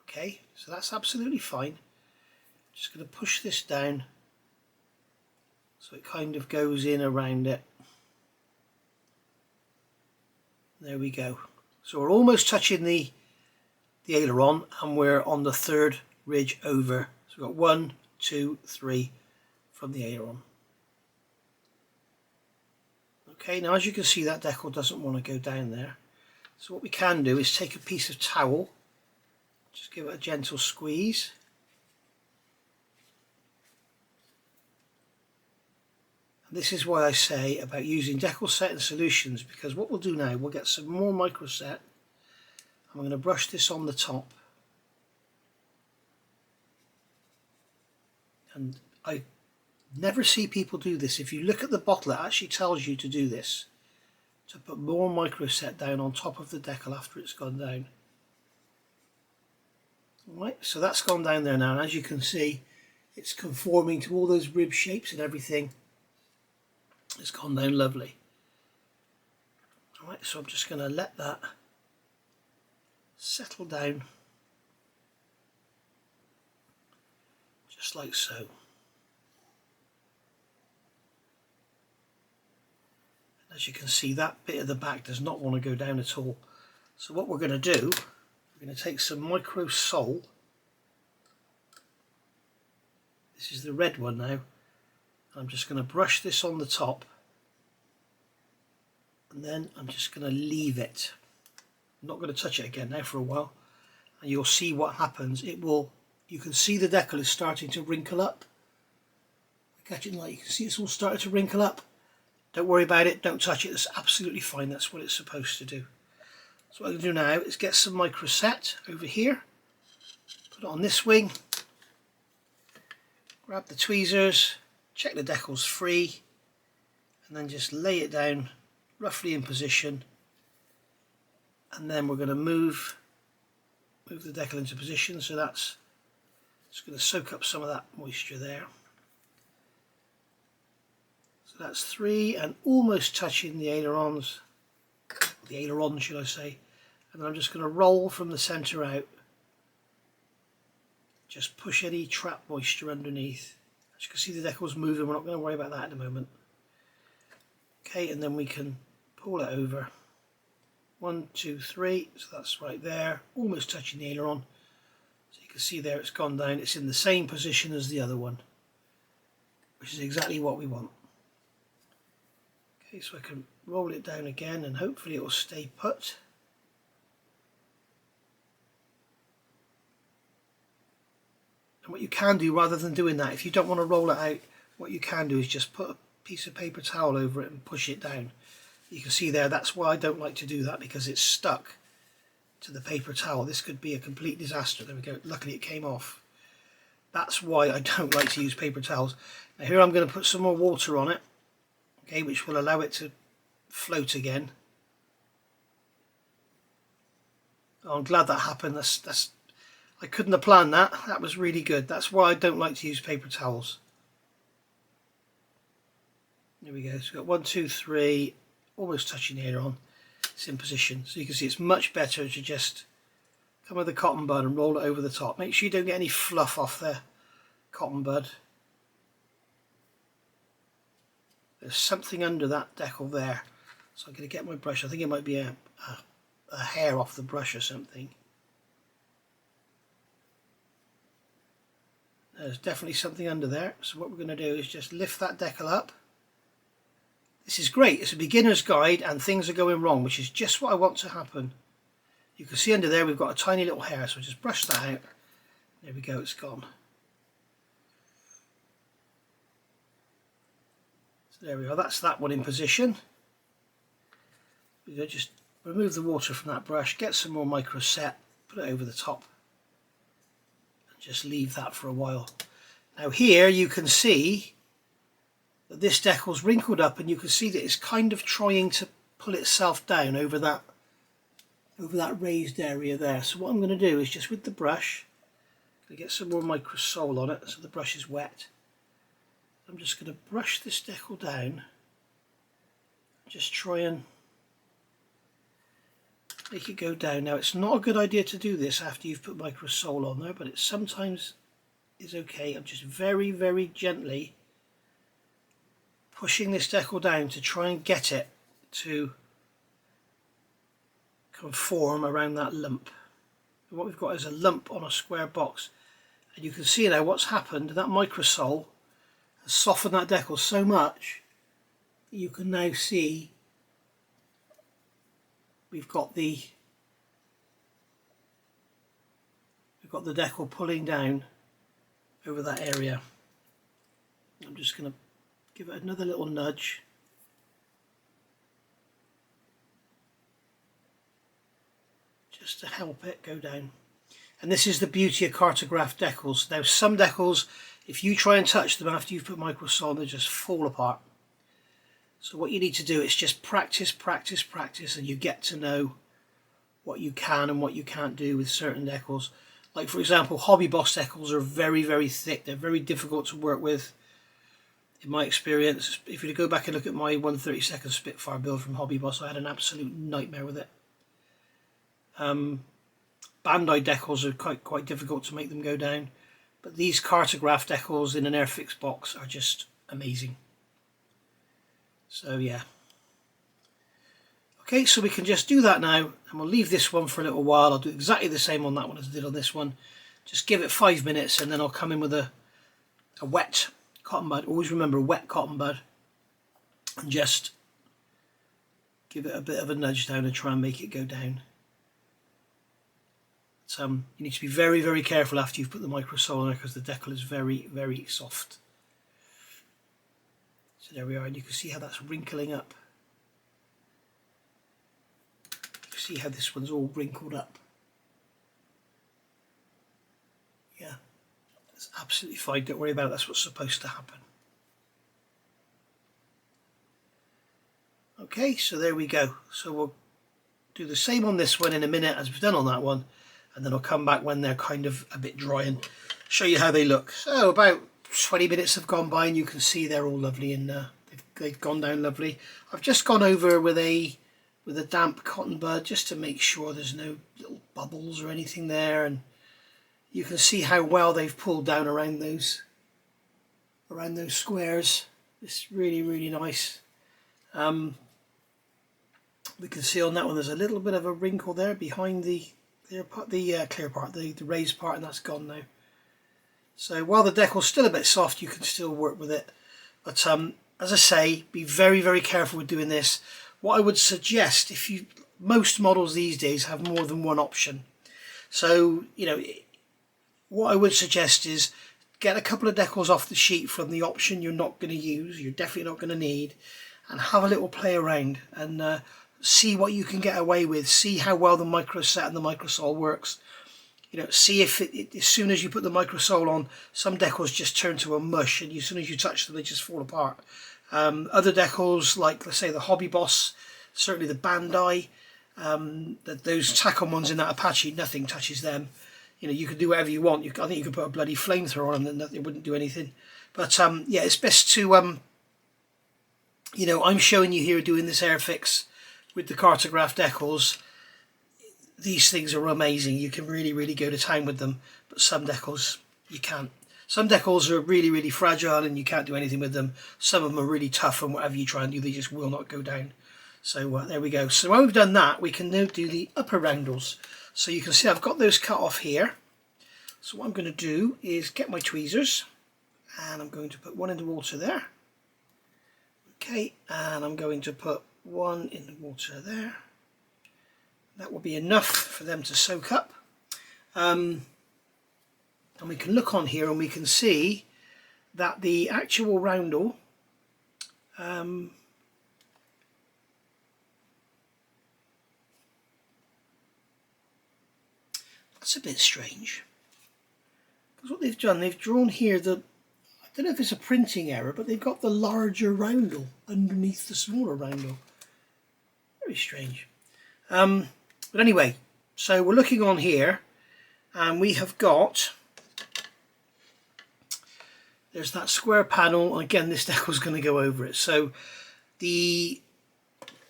Okay, so that's absolutely fine. Just going to push this down so it kind of goes in around it. There we go. So we're almost touching the aileron, and we're on the third ridge over. So we've got 1, 2, 3 from the aileron. Okay, now as you can see, that decal doesn't want to go down there. So what we can do is take a piece of towel, just give it a gentle squeeze. This is why I say about using decal setting solutions, because what we'll do now, we'll get some more micro set. I'm going to brush this on the top, and I never see people do this. If you look at the bottle, it actually tells you to do this, to put more micro set down on top of the decal after it's gone down. Alright, so that's gone down there now, and as you can see, it's conforming to all those rib shapes and everything. It's gone down lovely. Alright, so I'm just going to let that settle down, just like so. As you can see, that bit of the back does not want to go down at all. So what we're going to do, we're going to take some micro sole. This is the red one now. I'm just going to brush this on the top, and then I'm just going to leave it. I'm not going to touch it again now for a while, and you'll see what happens. It will, you can see the decal is starting to wrinkle up. Catching light, you can see it's all started to wrinkle up. Don't worry about it, don't touch it, it's absolutely fine, that's what it's supposed to do. So what I'm going to do now is get some micro set over here, put it on this wing, grab the tweezers, check the decal's free, and then just lay it down roughly in position, and then we're going to move the decal into position, so that's just going to soak up some of that moisture there. So that's 3 and almost touching the aileron should I say, and then I'm just going to roll from the centre out, just push any trapped moisture underneath. As you can see, the decal's moving, we're not going to worry about that at the moment. Okay, and then we can pull it over. 1, 2, 3, so that's right there, almost touching the aileron. So you can see there it's gone down, it's in the same position as the other one, which is exactly what we want. Okay, so I can roll it down again and hopefully it will stay put. And what you can do, rather than doing that, if you don't want to roll it out, what you can do is just put a piece of paper towel over it and push it down. You can see there, that's why I don't like to do that, because it's stuck to the paper towel. This could be a complete disaster. There we go, luckily it came off. That's why I don't like to use paper towels. Now here I'm going to put some more water on it, okay, which will allow it to float again. Oh, I'm glad that happened. I couldn't have planned that. That was really good. That's why I don't like to use paper towels. There we go. So we've got 1, 2, 3, almost touching the aileron. It's in position. So you can see it's much better to just come with the cotton bud and roll it over the top. Make sure you don't get any fluff off the cotton bud. There's something under that decal there. So I'm going to get my brush. I think it might be a hair off the brush or something. There's definitely something under there. So what we're going to do is just lift that decal up. This is great. It's a beginner's guide and things are going wrong, which is just what I want to happen. You can see under there we've got a tiny little hair, so just brush that out. There we go, it's gone. So there we are, that's that one in position. We'll just remove the water from that brush, get some more micro set, put it over the top, and just leave that for a while. Now here you can see that this decal's wrinkled up, and you can see that it's kind of trying to pull itself down over that raised area there. So what I'm going to do is just with the brush, I'm going to get some more micro sole on it so the brush is wet. I'm just going to brush this decal down, just try and make it go down. Now it's not a good idea to do this after you've put micro sole on there, but it sometimes is okay. I'm just very, very gently pushing this decal down to try and get it to conform around that lump. And what we've got is a lump on a square box, and you can see now what's happened. That micro sole has softened that decal so much that you can now see we've got the decal pulling down over that area. I'm just going to Give it another little nudge. Just to help it go down. And this is the beauty of cartograph decals. Now some decals, if you try and touch them after you've put microsol, they just fall apart. So what you need to do is just practice, practice, practice, and you get to know what you can and what you can't do with certain decals. Like for example, Hobby Boss decals are very, very thick. They're very difficult to work with. In my experience, if you go back and look at my 1/32 Spitfire build from Hobby Boss, I had an absolute nightmare with it. Bandai decals are quite difficult to make them go down, but these cartograph decals in an Airfix box are just amazing. So yeah. Okay, so we can just do that now, and we'll leave this one for a little while. I'll do exactly the same on that one as I did on this one. Just give it 5 minutes, and then I'll come in with a wet cotton bud. Always remember a wet cotton bud, and just give it a bit of a nudge down and try and make it go down. You need to be very, very careful after you've put the microsol on there, because the decal is very, very soft. So there we are, and you can see how that's wrinkling up. You can see how this one's all wrinkled up. Yeah, that's absolutely fine, don't worry about it, that's what's supposed to happen. Okay, so there we go. So we'll do the same on this one in a minute as we've done on that one, and then I'll come back when they're kind of a bit dry and show you how they look. So about 20 minutes have gone by, and you can see they're all lovely, and they've gone down lovely. I've just gone over with a damp cotton bud just to make sure there's no little bubbles or anything there, and you can see how well they've pulled down around those squares. It's really, really nice. We can see on that one there's a little bit of a wrinkle there behind the clear part, the raised part, and that's gone now. So while the decal's still a bit soft, you can still work with it. But as I say, be very, very careful with doing this. What I would suggest, most models these days have more than one option. So, what I would suggest is get a couple of decals off the sheet from the option you're not going to use, you're definitely not going to need, and have a little play around and see what you can get away with. See how well the microset and the microsol works. See if as soon as you put the microsol on, some decals just turn to a mush, and as soon as you touch them, they just fall apart. Other decals, like let's say the Hobby Boss, certainly the Bandai, those tack-on ones in that Apache, nothing touches them. You can do whatever you want. I think you could put a bloody flamethrower on them and it wouldn't do anything. But yeah, it's best to I'm showing you here doing this Airfix with the cartograph decals. These things are amazing. You can really, really go to town with them, but some decals you can't. Some decals are really, really fragile and you can't do anything with them. Some of them are really tough, and whatever you try and do, they just will not go down. So there we go. So when we've done that, we can now do the upper roundels. So you can see I've got those cut off here. So what I'm going to do is get my tweezers, and I'm going to put one in the water there. Okay, and I'm going to put one in the water there. That will be enough for them to soak up. And we can look on here and we can see that the actual roundel that's a bit strange, because what they've done, they've drawn here I don't know if it's a printing error, but they've got the larger roundel underneath the smaller roundel. Very strange. But anyway, so we're looking on here, and we have got, there's that square panel. Again, this decal's going to go over it. So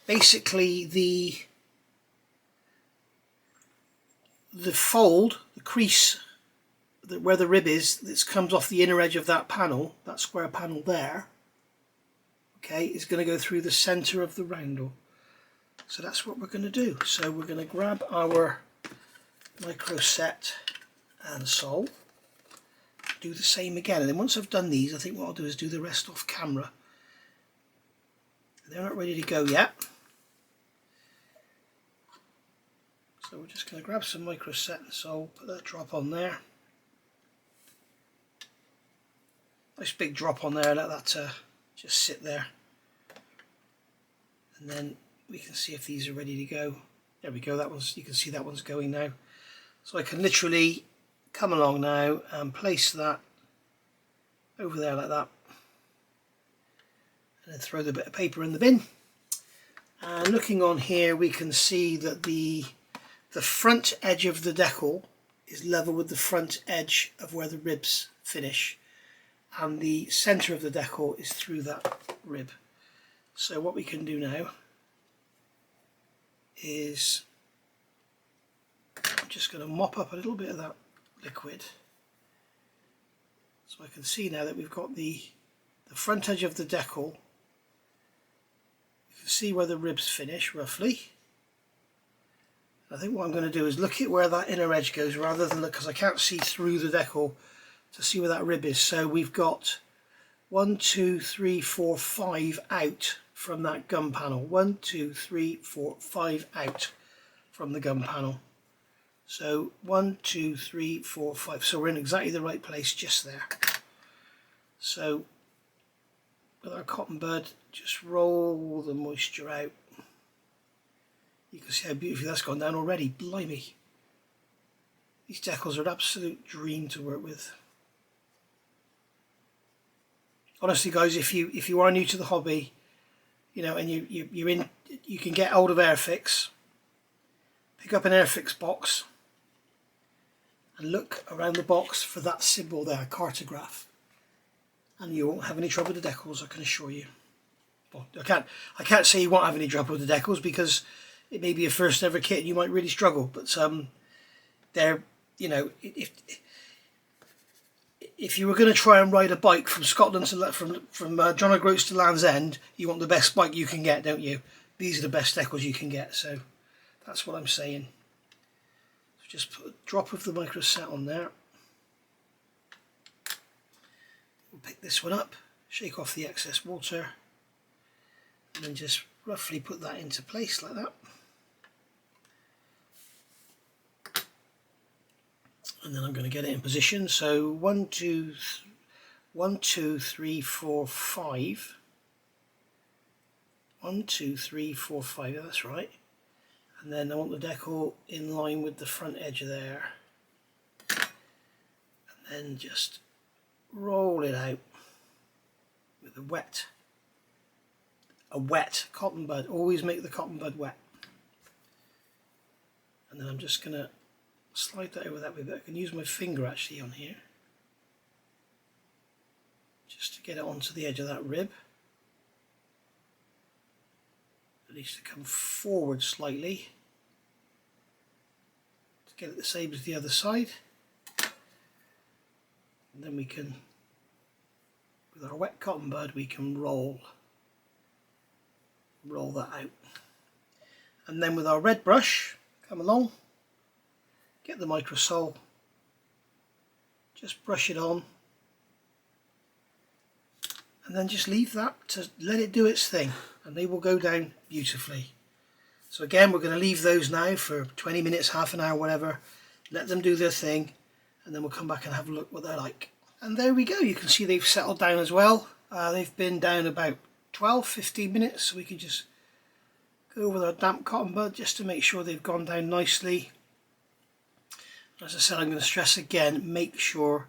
basically the fold, the crease, where the rib is, this comes off the inner edge of that panel, that square panel there, okay, is going to go through the center of the roundel. So that's what we're going to do. So we're going to grab our microset and sol, do the same again, and then once I've done these, I think what I'll do is do the rest off camera. They're not ready to go yet. So we're just going to grab some microset and sol, put that drop on there. Nice big drop on there, let that just sit there, and then we can see if these are ready to go. There we go, that one's, you can see that one's going now. So I can literally come along now and place that over there like that, and then throw the bit of paper in the bin. And looking on here, we can see that the front edge of the decal is level with the front edge of where the ribs finish, and the center of the decal is through that rib. So what we can do now is, I'm just going to mop up a little bit of that liquid, so I can see now that we've got the front edge of the decal. You can see where the ribs finish roughly. I think what I'm going to do is look at where that inner edge goes rather than look, because I can't see through the decal to see where that rib is. So we've got 1, 2, 3, 4, 5 out from that gum panel. 1, 2, 3, 4, 5 out from the gum panel. So 1, 2, 3, 4, 5. So we're in exactly the right place just there. So with our cotton bud, just roll the moisture out. You can see how beautifully that's gone down already. Blimey. These decals are an absolute dream to work with. Honestly guys, if you are new to the hobby, you know, and you can get hold of Airfix, pick up an Airfix box and look around the box for that symbol there, cartograph, and you won't have any trouble with the decals, I can assure you. Well, I can't say you won't have any trouble with the decals, because it may be your first ever kit and you might really struggle, but they're, you know, if you were going to try and ride a bike from Scotland to from John O'Groats to Land's End, you want the best bike you can get, don't you? These are the best decals you can get, so that's what I'm saying. So just put a drop of the microset on there. We'll pick this one up, shake off the excess water, and then just roughly put that into place like that. And then I'm going to get it in position. So 1, 2, 3, 4, 5. 1, 2, 3, 4, 5. Yeah, that's right. And then I want the decal in line with the front edge there. And then just roll it out with a wet cotton bud. Always make the cotton bud wet. And then I'm just going to slide that over that way, but I can use my finger actually on here just to get it onto the edge of that rib. It needs to come forward slightly to get it the same as the other side, and then we can, with our wet cotton bud, we can roll that out. And then with our red brush, come along, get the microsole, just brush it on, and then just leave that to let it do its thing, and they will go down beautifully. So again, we're going to leave those now for 20 minutes, half an hour, whatever, let them do their thing, and then we'll come back and have a look what they're like. And there we go, you can see they've settled down as well. They've been down about 12-15 minutes, so we can just go with our damp cotton bud just to make sure they've gone down nicely. As I said, I'm going to stress again, make sure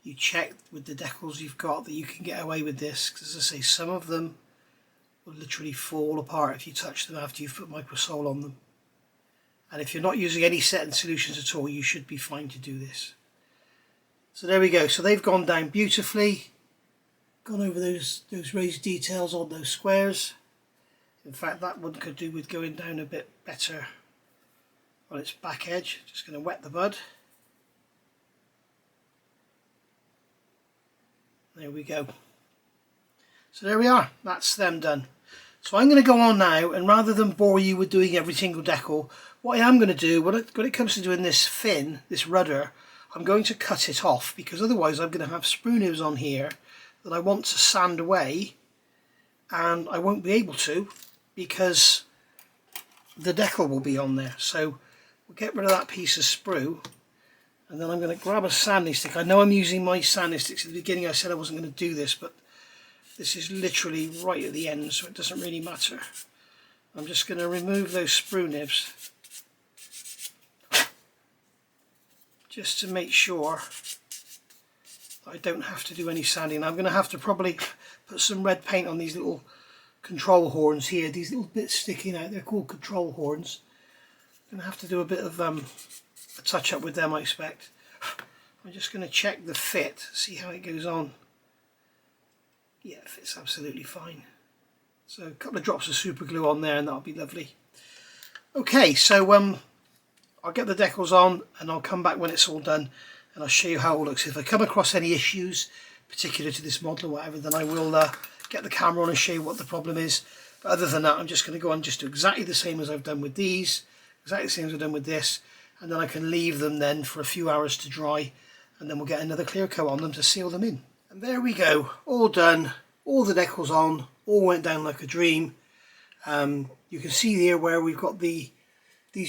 you check with the decals you've got that you can get away with this, because as I say, some of them will literally fall apart if you touch them after you've put microsole on them. And if you're not using any setting solutions at all, you should be fine to do this. So there we go, so they've gone down beautifully, gone over those raised details on those squares. In fact, that one could do with going down a bit better on its back edge. Just going to wet the bud. There we go. So there we are, that's them done. So I'm going to go on now, and rather than bore you with doing every single decal, what I am going to do, when it comes to doing this fin, this rudder, I'm going to cut it off, because otherwise I'm going to have sprue nibs on here that I want to sand away, and I won't be able to because the decal will be on there. So we'll get rid of that piece of sprue, and then I'm going to grab a sanding stick. I know I'm using my sanding sticks. At the beginning I said I wasn't going to do this, but This is literally right at the end, so it doesn't really matter. I'm just going to remove those sprue nibs just to make sure that I don't have to do any sanding. I'm going to have to probably put some red paint on these little control horns here, these little bits sticking out. They're called control horns. I'm going to have to do a bit of a touch up with them, I expect. I'm just going to check the fit, see how it goes on. Yeah, it fits absolutely fine. So a couple of drops of super glue on there and that'll be lovely. Okay, so I'll get the decals on and I'll come back when it's all done and I'll show you how it all looks. If I come across any issues particular to this model or whatever, then I will get the camera on and show you what the problem is. But other than that, I'm just going to go on just do exactly the same as I've done with these, exactly the same as I've done with this, and then I can leave them then for a few hours to dry, and then we'll get another clear coat on them to seal them in. And there we go, all done, all the decals on, all went down like a dream. You can see here where we've got these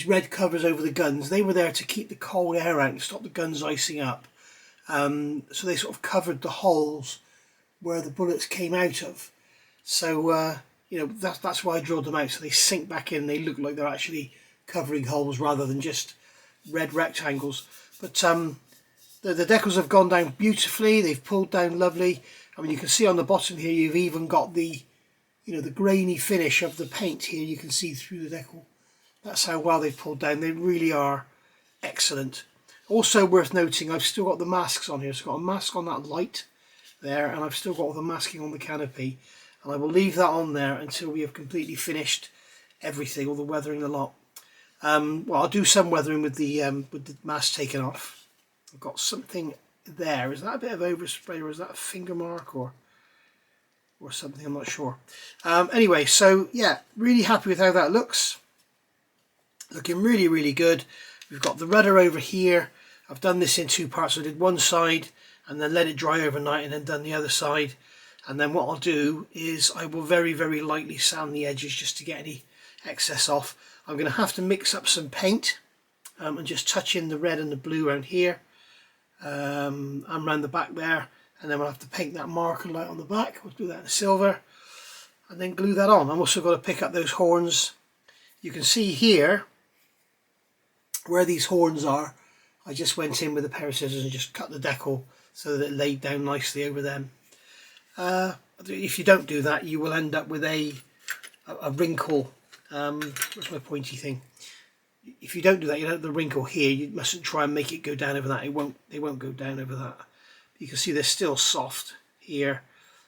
red covers over the guns. They were there to keep the cold air out and stop the guns icing up. So they sort of covered the holes where the bullets came out of. So you know, that's why I drilled them out, so they sink back in. They look like they're actually covering holes rather than just red rectangles. But the decals have gone down beautifully. They've pulled down lovely. I mean, you can see on the bottom here, you've even got the, you know, the grainy finish of the paint here. You can see through the decal. That's how well they've pulled down. They really are excellent. Also worth noting, I've still got the masks on here. So I've got a mask on that light there, and I've still got all the masking on the canopy. And I will leave that on there until we have completely finished everything, all the weathering, the lot. Well, I'll do some weathering with the mask taken off. I've got something there. Is that a bit of overspray, or is that a finger mark, or something? I'm not sure. Anyway, so yeah, really happy with how that looks. Looking really, really good. We've got the rudder over here. I've done this in two parts. I did one side and then let it dry overnight and then done the other side. And then what I'll do is I will very, very lightly sand the edges just to get any excess off. I'm going to have to mix up some paint and just touch in the red and the blue around here and around the back there. And then we'll have to paint that marker light on the back. We'll do that in silver and then glue that on. I've also got to pick up those horns. You can see here where these horns are. I just went in with a pair of scissors and just cut the decal so that it laid down nicely over them. If you don't do that, you will end up with a wrinkle. What's my pointy thing? If you don't do that, you have the wrinkle here. You mustn't try and make it go down over that. They won't go down over that. You can see they're still soft here,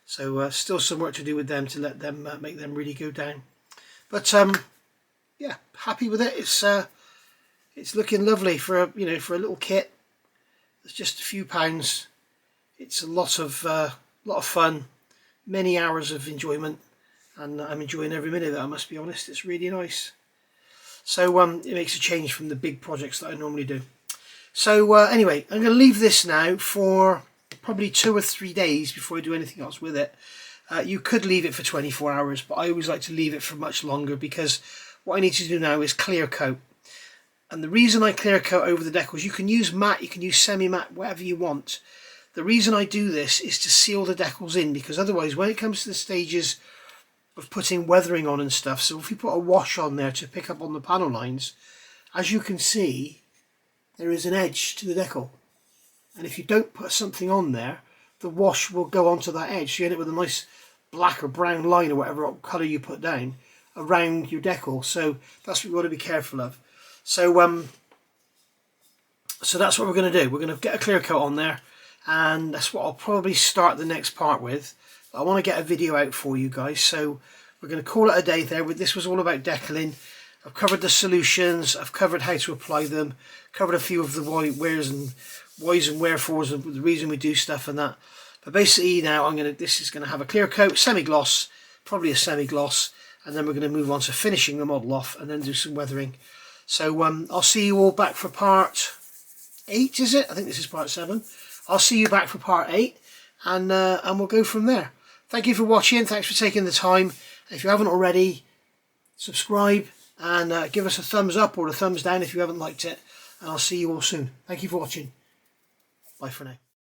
so still some work to do with them to let them make them really go down. But yeah, happy with it. It's looking lovely for a for a little kit. It's just a few pounds. It's a lot of fun, many hours of enjoyment, and I'm enjoying every minute of it, I must be honest. It's really nice. So it makes a change from the big projects that I normally do. So anyway, I'm going to leave this now for probably 2 or 3 days before I do anything else with it. You could leave it for 24 hours, but I always like to leave it for much longer because what I need to do now is clear coat. And the reason I clear coat over the decals, you can use matte, you can use semi-matte, whatever you want. The reason I do this is to seal the decals in, because otherwise when it comes to the stages of putting weathering on and stuff, so if you put a wash on there to pick up on the panel lines, as you can see, there is an edge to the decal. And if you don't put something on there, the wash will go onto that edge. So you end up with a nice black or brown line or whatever colour you put down around your decal. So that's what you've got to be careful of. So so that's what we're going to do. We're going to get a clear coat on there, and that's what I'll probably start the next part with. But I want to get a video out for you guys, so we're going to call it a day there. This was all about decaling. I've covered the solutions, I've covered how to apply them, covered a few of the wheres and whys and wherefores and the reason we do stuff and that. But basically now this is going to have a clear coat, semi-gloss, probably a semi-gloss, and then we're going to move on to finishing the model off and then do some weathering. So I'll see you all back for part 8, is it? I think this is part 7. I'll see you back for part 8, and we'll go from there. Thank you for watching. Thanks for taking the time. If you haven't already, subscribe and give us a thumbs up or a thumbs down if you haven't liked it. And I'll see you all soon. Thank you for watching. Bye for now.